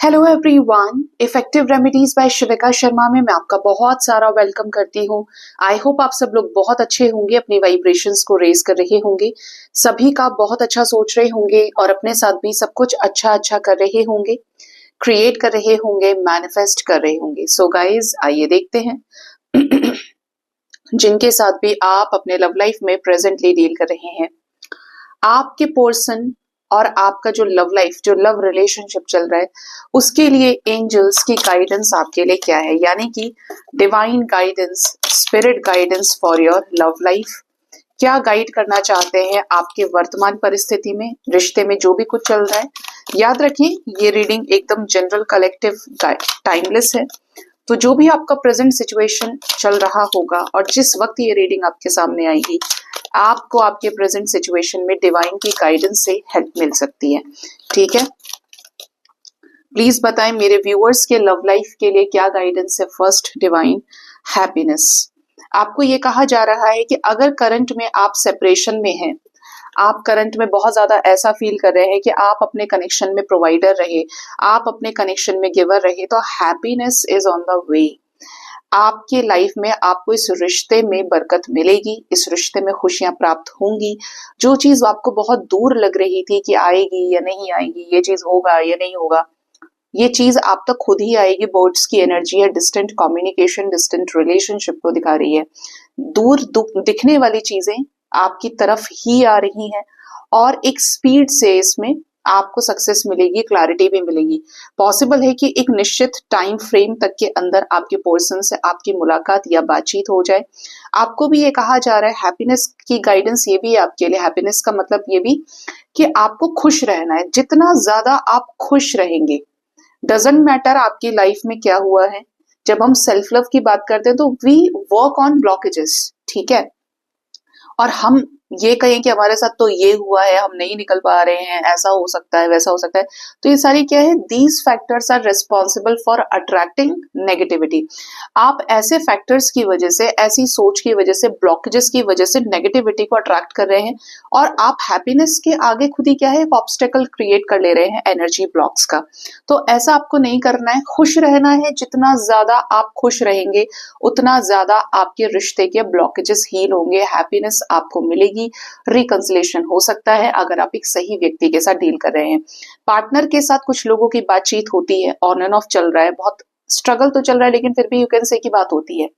Hello everyone, effective remedies by Shivika Sharma में मैं आपका बहुत सारा वेलकम करती हूँ। आई होप आप सब लोग बहुत अच्छे होंगे, अपनी वाइब्रेशंस को रेज कर रहे होंगे, सभी का बहुत अच्छा सोच रहे होंगे और अपने साथ भी सब कुछ अच्छा अच्छा कर रहे होंगे, क्रिएट कर रहे होंगे, मैनिफेस्ट कर रहे होंगे। सो गाइज आइए देखते हैं जिनके साथ भी आप अपने लव लाइफ में प्रेजेंटली डील कर रहे हैं, आपके पर्सन और आपका जो लव लाइफ, जो लव रिलेशनशिप चल रहा है, उसके लिए एंजल्स की गाइडेंस आपके लिए क्या है, यानी कि divine guidance, spirit guidance for your love life. क्या गाइड करना चाहते हैं आपके वर्तमान परिस्थिति में, रिश्ते में जो भी कुछ चल रहा है। याद रखिए ये रीडिंग एकदम जनरल, कलेक्टिव, टाइमलेस है। तो जो भी आपका प्रेजेंट सिचुएशन चल रहा होगा और जिस वक्त ये रीडिंग आपके सामने आएगी, आपको आपके प्रेजेंट सिचुएशन में डिवाइन की गाइडेंस से हेल्प मिल सकती है। ठीक है, प्लीज बताएं मेरे व्यूअर्स के लव लाइफ के लिए क्या गाइडेंस है। First, divine happiness. आपको ये कहा जा रहा है कि अगर करंट में आप सेपरेशन में हैं, आप करंट में बहुत ज्यादा ऐसा फील कर रहे हैं कि आप अपने कनेक्शन में प्रोवाइडर रहे, आप अपने कनेक्शन में गिवर रहे, तो happiness is on the way. आपके लाइफ में आपको इस रिश्ते में बरकत मिलेगी, इस रिश्ते में खुशियां प्राप्त होंगी। जो चीज आपको बहुत दूर लग रही थी कि आएगी या नहीं आएगी, ये चीज होगा या नहीं होगा, ये चीज आप तक खुद ही आएगी। बर्ड्स की एनर्जी है, डिस्टेंट कम्युनिकेशन, डिस्टेंट रिलेशनशिप को दिखा रही है। दूर दिखने वाली चीजें आपकी तरफ ही आ रही हैं और एक स्पीड से इसमें आपको सक्सेस मिलेगी, क्लैरिटी भी मिलेगी। पॉसिबल है कि एक निश्चित टाइम फ्रेम तक के अंदर आपके पर्सन से आपकी मुलाकात या बातचीत हो जाए। आपको भी ये कहा जा रहा है, हैप्पीनेस की गाइडेंस ये भी है आपके लिए। हैप्पीनेस का मतलब ये भी कि आपको खुश रहना है। जितना ज्यादा आप खुश रहेंगे, डजंट मैटर आपकी लाइफ में क्या हुआ है। जब हम सेल्फ लव की बात करते हैं तो वी वर्क ऑन ब्लॉकेजेस, ठीक है। और हम ये कहें कि हमारे साथ तो ये हुआ है, हम नहीं निकल पा रहे हैं, ऐसा हो सकता है, वैसा हो सकता है, तो ये सारी क्या है, these factors are responsible for attracting negativity. आप ऐसे फैक्टर्स की वजह से, ऐसी सोच की वजह से, ब्लॉकेजेस की वजह से नेगेटिविटी को अट्रैक्ट कर रहे हैं और आप हैप्पीनेस के आगे खुद ही क्या है, एक ऑब्स्टेकल क्रिएट कर ले रहे हैं एनर्जी ब्लॉक्स का। तो ऐसा आपको नहीं करना है, खुश रहना है। जितना ज्यादा आप खुश रहेंगे उतना ज्यादा आपके रिश्ते के ब्लॉकेजेस हील होंगे, हैप्पीनेस आपको मिलेगी, रिकंसिलेशन हो सकता है अगर आप एक सही व्यक्ति के साथ डील कर रहे हैं। पार्टनर के साथ कुछ लोगों की बातचीत होती है, ऑन एंड ऑफ चल रहा है, बहुत स्ट्रगल तो चल रहा है, लेकिन फिर भी यू कैन से की बात होती है।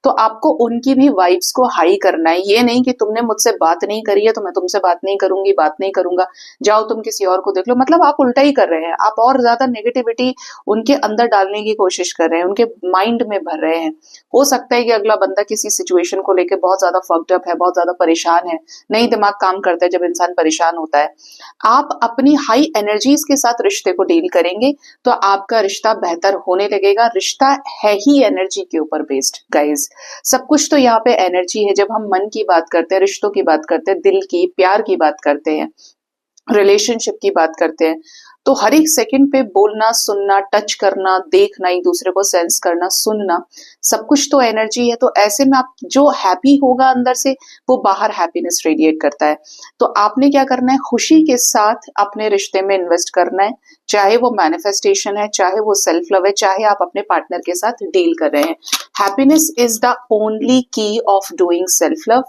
तो आपको उनकी भी वाइब्स को हाई करना है। ये नहीं कि तुमने मुझसे बात नहीं करी है तो मैं तुमसे बात नहीं करूंगी, बात नहीं करूंगा, जाओ तुम किसी और को देख लो। मतलब आप उल्टा ही कर रहे हैं, आप और ज्यादा नेगेटिविटी उनके अंदर डालने की कोशिश कर रहे हैं, उनके माइंड में भर रहे हैं। हो सकता है कि अगला बंदा किसी सिचुएशन को लेकर बहुत ज्यादा फक्ड अप है, बहुत ज्यादा परेशान है, नहीं दिमाग काम करता है जब इंसान परेशान होता है। आप अपनी हाई एनर्जीज के साथ रिश्ते को डील करेंगे तो आपका रिश्ता बेहतर होने लगेगा। रिश्ता है ही एनर्जी के ऊपर बेस्ड गाइज। सब कुछ तो यहाँ पे एनर्जी है। जब हम मन की बात करते हैं, रिश्तों की बात करते हैं, दिल की, प्यार की बात करते हैं, रिलेशनशिप की बात करते हैं, तो हर एक सेकंड पे बोलना, सुनना, टच करना, देखना, एक दूसरे को सेंस करना, सुनना, सब कुछ तो एनर्जी है। तो ऐसे में आप जो हैप्पी होगा अंदर से, वो बाहर हैप्पीनेस रेडिएट करता है। तो आपने क्या करना है, खुशी के साथ अपने रिश्ते में इन्वेस्ट करना है, चाहे वो मैनिफेस्टेशन है, चाहे वो सेल्फ लव है, चाहे आप अपने पार्टनर के साथ डील कर रहे हैं। हैप्पीनेस इज द ओनली की of doing self love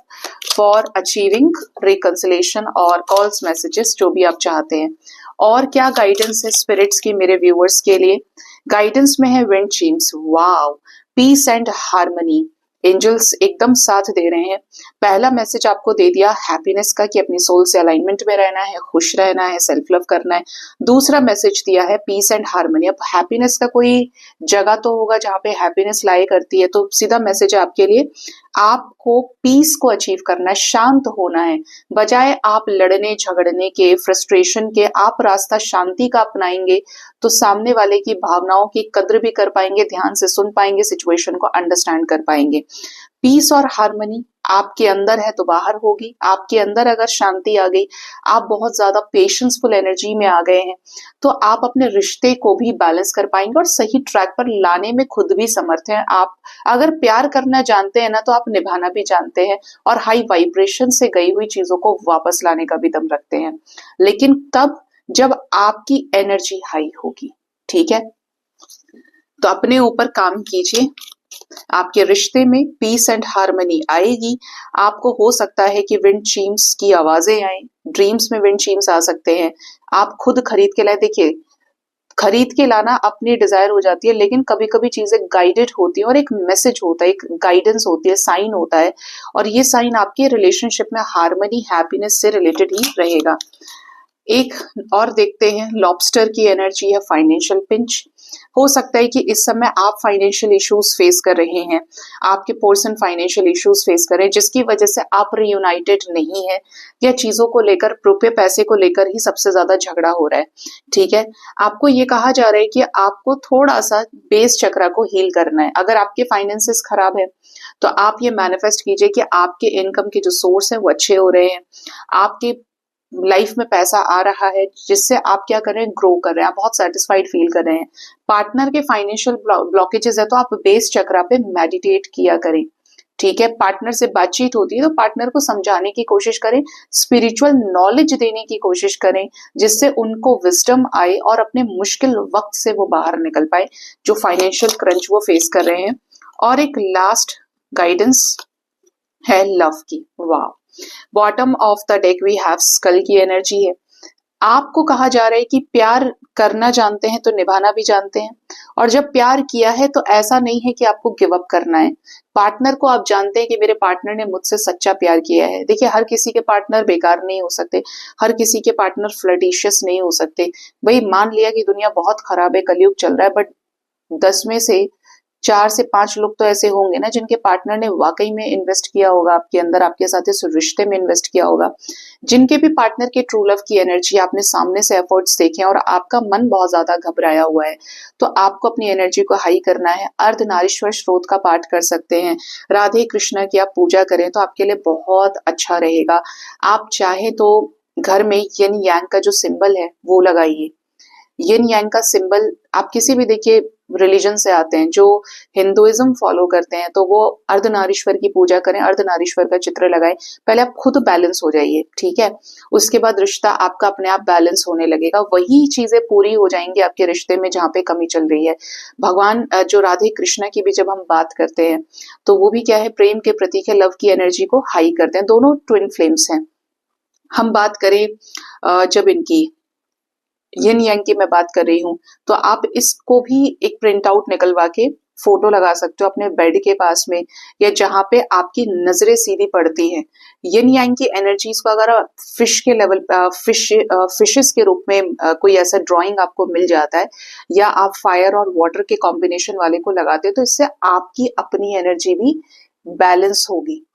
for achieving reconciliation और कॉल्स, मैसेजेस, जो भी आप चाहते हैं। और क्या गाइडेंस है स्पिरिट्स की मेरे व्यूअर्स के लिए? गाइडेंस में है wind chimes. Wow, peace and harmony. Angels एकदम साथ दे रहे हैं। पहला मैसेज आपको दे दिया हैप्पीनेस का कि अपनी सोल से अलाइनमेंट में रहना है, खुश रहना है, सेल्फ लव करना है। दूसरा मैसेज दिया है पीस एंड हार्मनी। अब हैप्पीनेस का कोई जगह तो होगा जहां पे हैप्पीनेस लाई करती है, तो सीधा मैसेज है आपके लिए, आपको पीस को अचीव करना है, शांत होना है। बजाय आप लड़ने झगड़ने के, फ्रस्ट्रेशन के, आप रास्ता शांति का अपनाएंगे तो सामने वाले की भावनाओं की कद्र भी कर पाएंगे, ध्यान से सुन पाएंगे, सिचुएशन को अंडरस्टैंड कर पाएंगे। पीस और हार्मनी आपके अंदर है तो बाहर होगी। आपके अंदर अगर शांति आ गई, आप बहुत ज्यादा पेशेंसफुल एनर्जी में आ गए हैं, तो आप अपने रिश्ते को भी बैलेंस कर पाएंगे और सही ट्रैक पर लाने में खुद भी समर्थ हैं। आप अगर प्यार करना जानते हैं ना, तो आप निभाना भी जानते हैं और हाई वाइब्रेशन से गई हुई चीजों को वापस लाने का भी दम रखते हैं। लेकिन तब जब आपकी एनर्जी हाई होगी, ठीक है, तो अपने ऊपर काम कीजिए, आपके रिश्ते में पीस एंड हार्मनी आएगी। आपको हो सकता है कि विंड चीम्स की आवाजें आए, ड्रीम्स में विंड चीम्स आ सकते हैं, आप खुद खरीद के लाए। देखिए, खरीद के लाना अपनी डिजायर हो जाती है, लेकिन कभी कभी चीजें गाइडेड होती है और एक मैसेज होता है, एक गाइडेंस होती है, साइन होता है, और ये साइन आपके रिलेशनशिप में हार्मनी, हैप्पीनेस से रिलेटेड ही रहेगा। एक और देखते हैं, लॉबस्टर की एनर्जी है फाइनेंशियल पिंच। हो सकता है कि इस समय आप फाइनेंशियल इश्यूज फेस कर रहे हैं, आपके पर्सन फाइनेंशियल इश्यूज फेस कर रहे हैं, जिसकी वजह से आप रियूनाइटेड नहीं है, या चीजों को लेकर, रुपये पैसे को लेकर ही सबसे ज्यादा झगड़ा हो रहा है। ठीक है, आपको ये कहा जा रहा है कि आपको थोड़ा सा बेस चक्र को हील करना है। अगर आपके फाइनेंसेस खराब है तो आप ये मैनिफेस्ट कीजिए कि आपके इनकम के जो सोर्स है वो अच्छे हो रहे हैं, आपके लाइफ में पैसा आ रहा है, जिससे आप क्या कर रहे हैं, ग्रो कर रहे हैं, आप बहुत सेटिस्फाइड फील कर रहे हैं। पार्टनर के फाइनेंशियल ब्लॉकेजेस है तो आप बेस चक्र पे मेडिटेट किया करें। ठीक है, पार्टनर से बातचीत होती है तो पार्टनर को समझाने की कोशिश करें, स्पिरिचुअल नॉलेज देने की कोशिश करें, जिससे उनको विजडम आए और अपने मुश्किल वक्त से वो बाहर निकल पाए, जो फाइनेंशियल क्रंच वो फेस कर रहे हैं। और एक लास्ट गाइडेंस है लव की। वाह, bottom of the deck we have skull की एनर्जी है। आपको कहा जा रहा है कि प्यार करना जानते हैं तो निभाना भी जानते हैं, और जब प्यार किया है तो ऐसा नहीं है कि आपको गिव अप करना है। पार्टनर को आप जानते हैं कि मेरे पार्टनर ने मुझसे सच्चा प्यार किया है। देखिए, हर किसी के पार्टनर बेकार नहीं हो सकते, हर किसी के पार्टनर फ्लर्टिशियस नहीं हो सकते। भाई, मान लिया कि दुनिया बहुत खराब है, कलयुग चल रहा है, बट 10 में से 4 से 5 लोग तो ऐसे होंगे ना जिनके पार्टनर ने वाकई में इन्वेस्ट किया होगा आपके अंदर, आपके साथ इस रिश्ते में इन्वेस्ट किया होगा। जिनके भी पार्टनर के ट्रू लव की एनर्जी आपने सामने से एफर्ट्स देखे हैं और आपका मन बहुत ज्यादा घबराया हुआ है, तो आपको अपनी एनर्जी को हाई करना है। अर्धनारीश्वर स्रोत का पाठ कर सकते हैं, राधे कृष्णा की आप पूजा करें तो आपके लिए बहुत अच्छा रहेगा। आप चाहे तो घर में यिन यांग का जो सिंबल है वो लगाइए। यिन यांग का सिंबल आप किसी भी, देखिए, रिलीजन से आते हैं, जो हिंदुइज्म फॉलो करते हैं तो वो अर्धनारीश्वर की पूजा करें, अर्धनारीश्वर का चित्र लगाएं। पहले आप खुद बैलेंस हो जाइए, ठीक है, उसके बाद रिश्ता आपका अपने आप बैलेंस होने लगेगा। वही चीजें पूरी हो जाएंगी आपके रिश्ते में जहां पे कमी चल रही है। भगवान जो राधे कृष्णा की भी जब हम बात करते हैं तो वो भी क्या है, प्रेम के प्रतीक है, लव की एनर्जी को हाई करते हैं। दोनों ट्विन फ्लेम्स हैं। हम बात करें जब इनकी यिन यांग की मैं बात कर रही हूँ, तो आप इसको भी एक प्रिंट आउट निकलवा के फोटो लगा सकते हो अपने बेड के पास में, या जहां पे आपकी नजरें सीधी पड़ती हैं। यिन यांग की एनर्जीज को अगर फिश के लेवल फिशेस के रूप में कोई ऐसा ड्राइंग आपको मिल जाता है, या आप फायर और वाटर के कॉम्बिनेशन वाले को लगाते हो, तो इससे आपकी अपनी एनर्जी भी बैलेंस होगी।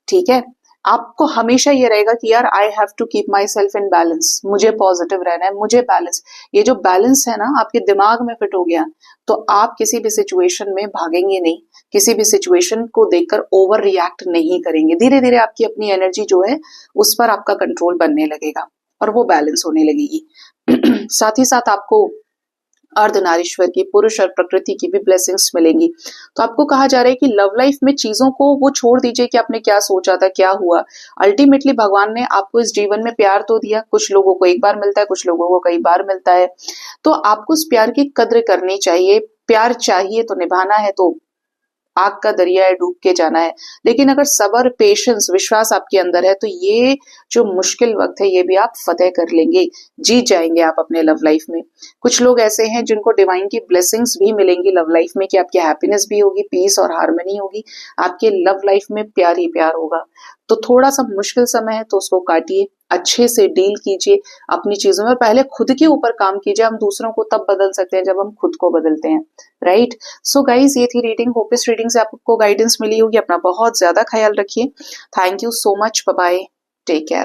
ठीक है, आपको हमेशा ये रहेगा कि यार I have to keep myself in balance, मुझे पॉजिटिव रहना है, मुझे बैलेंस। ये जो बैलेंस है ना आपके दिमाग में फिट हो गया तो आप किसी भी सिचुएशन में भागेंगे नहीं, किसी भी सिचुएशन को देखकर ओवर रिएक्ट नहीं करेंगे। धीरे धीरे आपकी अपनी एनर्जी जो है उस पर आपका कंट्रोल बनने लगेगा और वो बैलेंस होने लगेगी। साथ ही साथ आपको अर्धनारीश्वर की, पुरुष और प्रकृति की भी ब्लेसिंग्स मिलेंगी। तो आपको कहा जा रहा है कि लव लाइफ में चीजों को वो छोड़ दीजिए कि आपने क्या सोचा था, क्या हुआ। अल्टीमेटली भगवान ने आपको इस जीवन में प्यार तो दिया, कुछ लोगों को एक बार मिलता है, कुछ लोगों को कई बार मिलता है, तो आपको उस प्यार की कद्र करनी चाहिए। प्यार चाहिए तो निभाना है, तो आग का दरिया है, डूब के जाना है। लेकिन अगर सबर, पेशेंस, विश्वास आपके अंदर है तो ये जो मुश्किल वक्त है ये भी आप फतेह कर लेंगे, जीत जाएंगे आप अपने लव लाइफ में। कुछ लोग ऐसे हैं जिनको डिवाइन की ब्लेसिंग्स भी मिलेंगी लव लाइफ में, कि आपकी हैप्पीनेस भी होगी, पीस और हार्मनी होगी, आपके लव लाइफ में प्यार ही प्यार होगा। तो थोड़ा सा मुश्किल समय है तो उसको काटिए, अच्छे से डील कीजिए अपनी चीजों में, पहले खुद के ऊपर काम कीजिए। हम दूसरों को तब बदल सकते हैं जब हम खुद को बदलते हैं, राइट। सो गाइज, ये थी रीडिंग। होप इस रीडिंग से आपको गाइडेंस मिली होगी। अपना बहुत ज्यादा ख्याल रखिए। Thank you so much, bye bye, take care.